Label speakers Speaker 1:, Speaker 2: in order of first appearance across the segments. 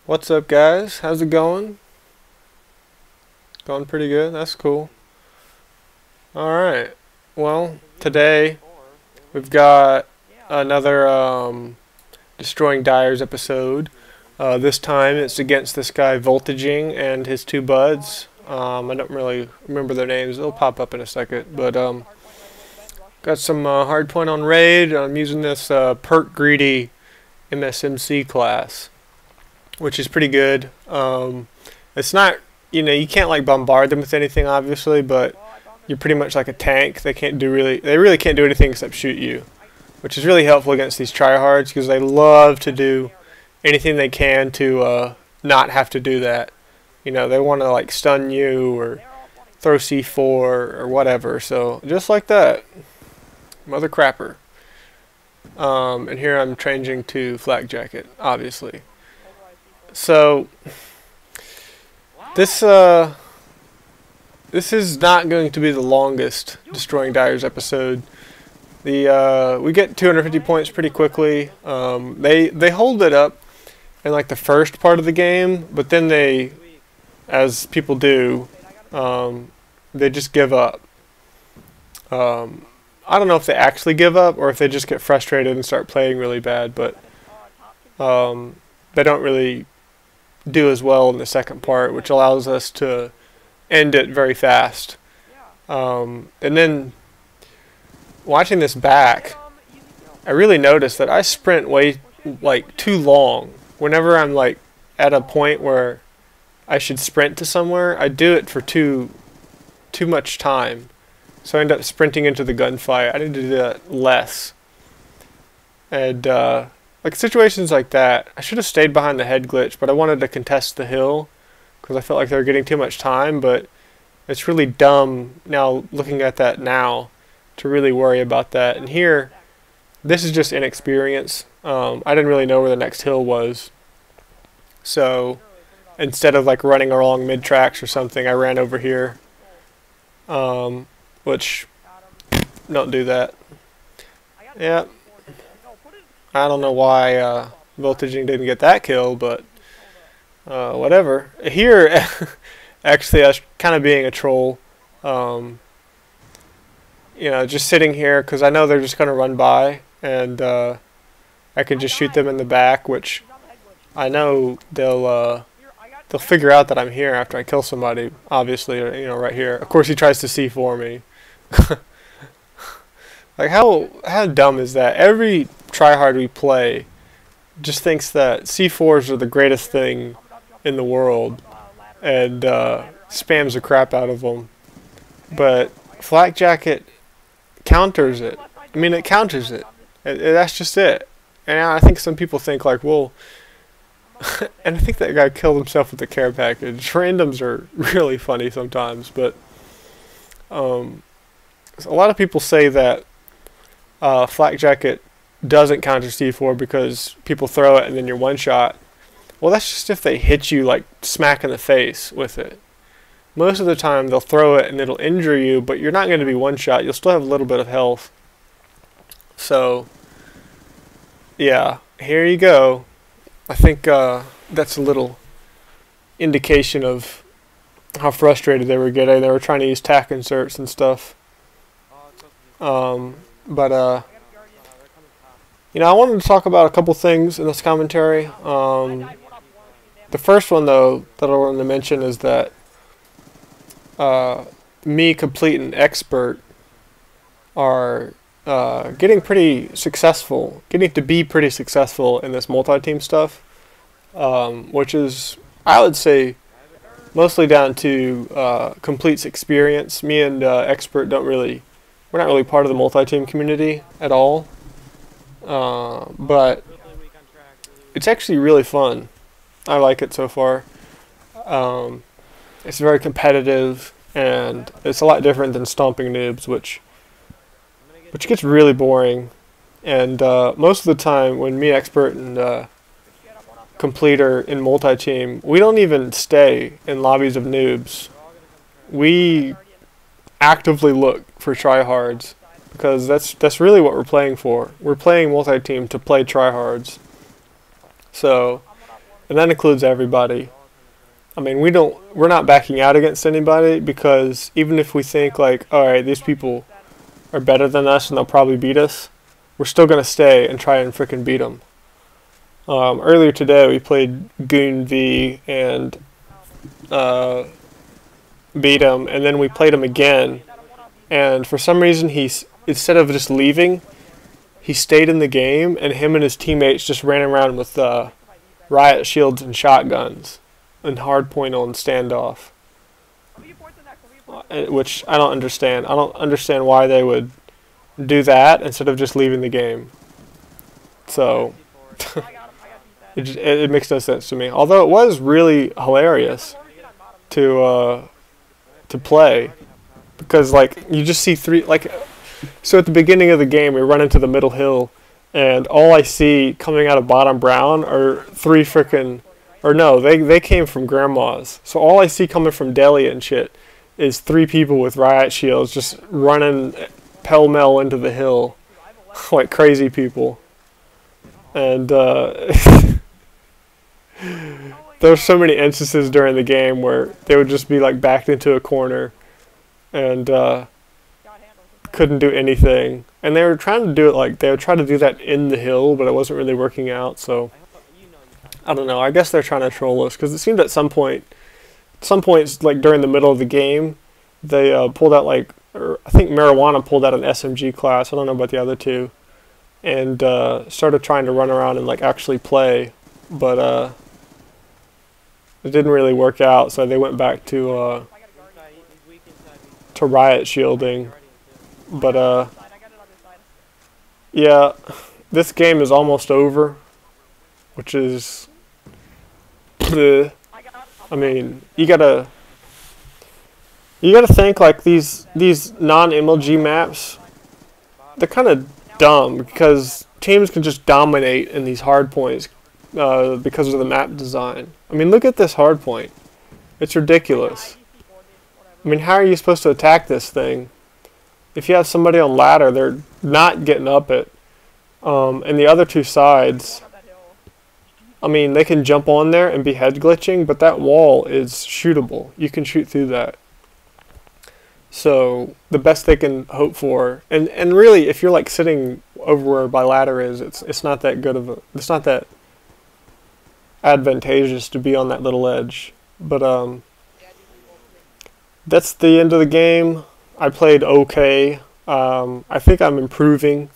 Speaker 1: What's up, guys? How's it going? Going pretty good. That's cool. Alright. Well, today we've got another Destroying Diers episode. This time it's against this guy Voltaging and his two buds. I don't really remember their names. They'll pop up in a second. But got some hardpoint on raid. I'm using this perk greedy MSMC class, which is pretty good. It's not, you can't like bombard them with anything, obviously, but you're pretty much like a tank. They really can't do anything except shoot you, which is really helpful against these tryhards because they love to do anything they can to not have to do that. They want to like stun you or throw C4 or whatever. So just like that, mother crapper. And here I'm changing to flak jacket, obviously. So this is not going to be the longest Destroying Diers episode. We get 250 points pretty quickly. They hold it up in like the first part of the game, but then they, as people do, they just give up. I don't know if they actually give up or if they just get frustrated and start playing really bad, but they don't really do as well in the second part, which allows us to end it very fast. And then watching this back, I really noticed that I sprint way like too long. Whenever I'm like at a point where I should sprint to somewhere, I do it for too much time. So I end up sprinting into the gunfight. I need to do that less. And like situations like that, I should have stayed behind the head glitch, but I wanted to contest the hill because I felt like they were getting too much time. But it's really dumb now, looking at that now, to really worry about that. And here, this is just inexperience. I didn't really know where the next hill was. So instead of like running along mid-tracks or something, I ran over here. Which, don't do that. Yeah. I don't know why Voltaging didn't get that kill, but whatever. Here, actually, I was kind of being a troll. Just sitting here because I know they're just going to run by, and I can just shoot them in the back, which I know they'll figure out that I'm here after I kill somebody, obviously, right here. Of course, he tries to C4 me. Like, how dumb is that? Every tryhard we play just thinks that C4s are the greatest thing in the world and spams the crap out of them. But flak jacket counters it. I mean, it counters it. That's just it. And I think some people think like, well, and I think that guy killed himself with the care package. Randoms are really funny sometimes, but a lot of people say that flak jacket doesn't counter C4 because people throw it and then you're one shot. Well, that's just if they hit you like smack in the face with it. Most of the time they'll throw it and it'll injure you, but you're not going to be one shot. You'll still have a little bit of health. So, yeah, here you go. I think that's a little indication of how frustrated they were getting. They were trying to use tack inserts and stuff. I wanted to talk about a couple things in this commentary. The first one, though, that I wanted to mention is that me, Complete, and Expert are getting pretty successful, getting to be pretty successful in this multi-team stuff, which is, I would say, mostly down to Complete's experience. Me and Expert we're not really part of the multi-team community at all, but it's actually really fun. I like it so far. It's very competitive, and it's a lot different than stomping noobs, which gets really boring. And most of the time, when me, Expert, and Complete are in multi-team, we don't even stay in lobbies of noobs. We actively look for tryhards because that's really what we're playing for. We're playing multi-team to play tryhards. So and that includes everybody. I mean, we're not backing out against anybody, because even if we think like, all right, these people are better than us and they'll probably beat us, we're still gonna stay and try and frickin' beat them. Earlier today we played Goon V and beat him, and then we played him again, and for some reason instead of just leaving, he stayed in the game, and him and his teammates just ran around with riot shields and shotguns and hardpoint on standoff, which I don't understand. I don't understand why they would do that instead of just leaving the game. So it makes no sense to me. Although it was really hilarious to play, because like you just see so at the beginning of the game we run into the middle hill, and all I see coming out of bottom brown are three frickin', or no, they came from grandma's. So all I see coming from deli and shit is three people with riot shields just running pell-mell into the hill like crazy people. And there's so many instances during the game where they would just be like backed into a corner and couldn't do anything. And they were trying to do it like, they would try to do that in the hill, but it wasn't really working out. So I don't know. I guess they're trying to troll us, because it seemed at some points, like during the middle of the game, they pulled out like, or I think Marijuana pulled out an SMG class. I don't know about the other two, and started trying to run around and like actually play, but it didn't really work out. So they went back to riot shielding. But yeah, this game is almost over, which is, I mean, you gotta think like these non-MLG maps, they're kind of dumb, because teams can just dominate in these hard points because of the map design. I mean, look at this hard point. It's ridiculous. I mean, how are you supposed to attack this thing? If you have somebody on ladder, they're not getting up it. And the other two sides, I mean, they can jump on there and be head glitching, but that wall is shootable. You can shoot through that. So the best they can hope for, and really, if you're like sitting over where my ladder is, it's not that good of a, it's not that advantageous to be on that little edge. But that's the end of the game. I played okay. I think I'm improving.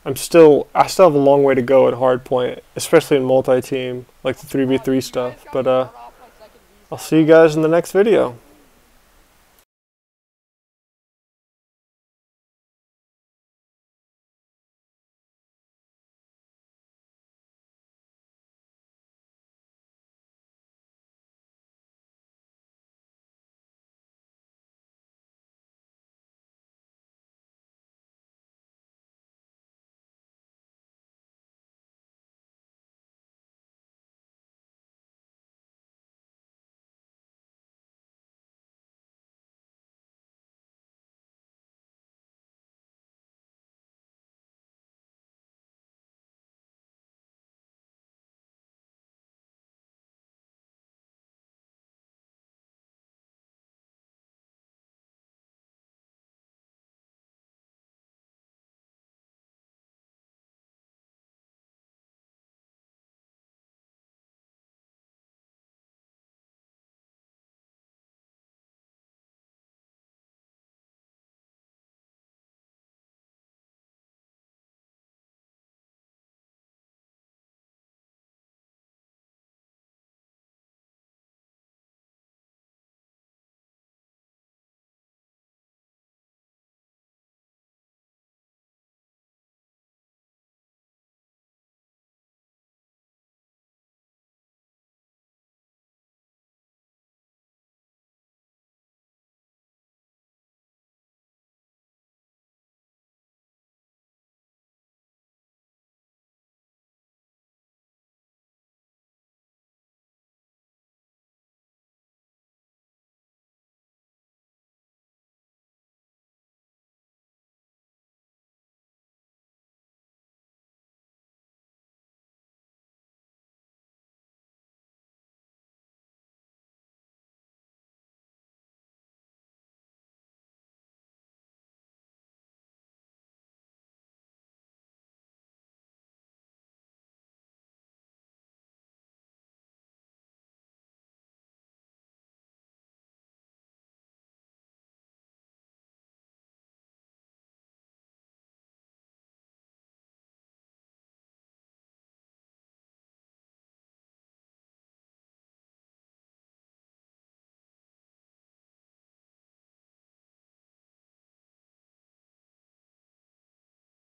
Speaker 1: I still have a long way to go at hardpoint, especially in multi-team, like the 3v3 stuff. But I'll see you guys in the next video.